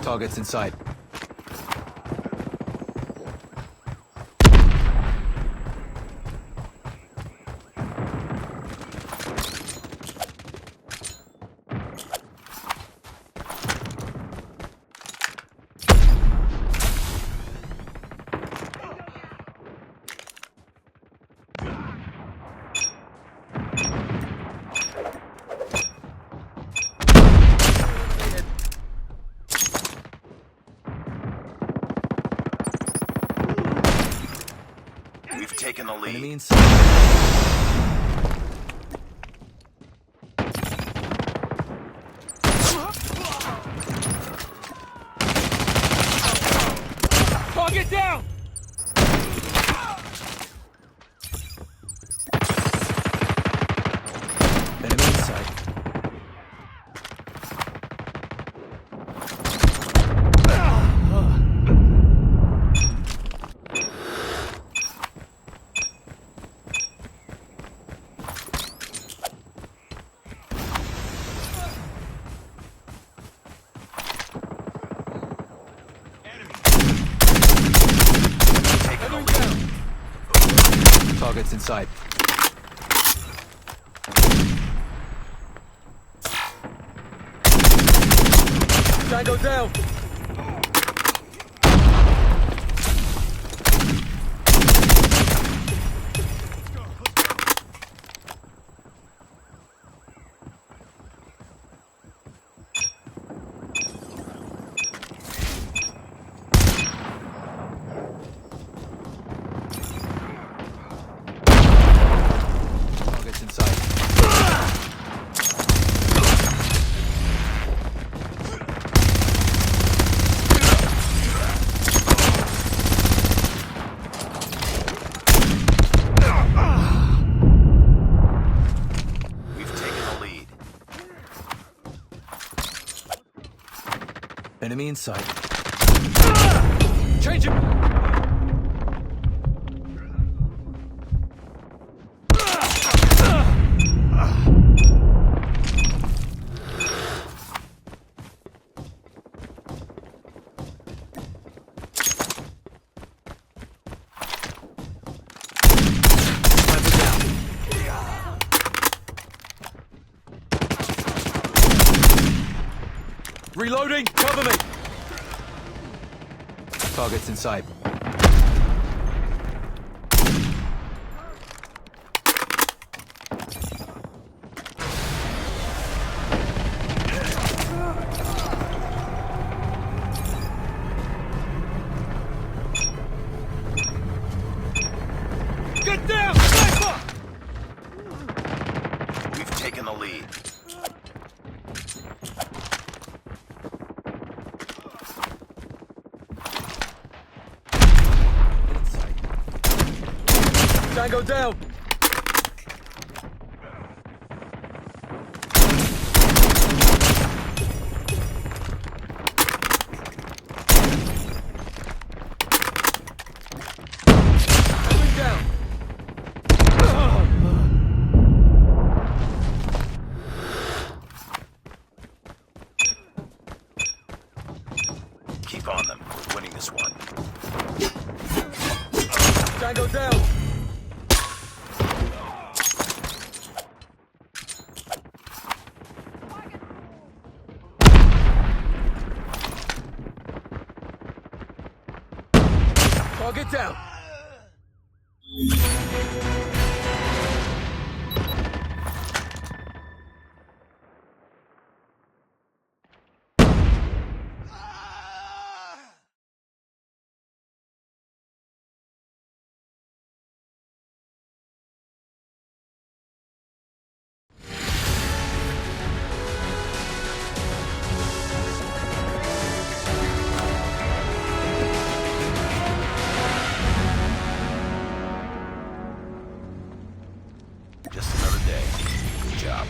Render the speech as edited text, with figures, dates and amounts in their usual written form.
Targets in sight. We've taken the lead. Enemy in sight. Target down! Enemy in sight. Taking the lead. Targets in sight. Tango down! Targets in sight. We've taken the lead. Enemy in sight. Change it! Reloading! Cover me! Targets in sight. Get down! Sniper! We've taken the lead. In sight. Tango down! Going down! Keep on them. We're winning this one. Tango down! Target down! Just another day. Good job.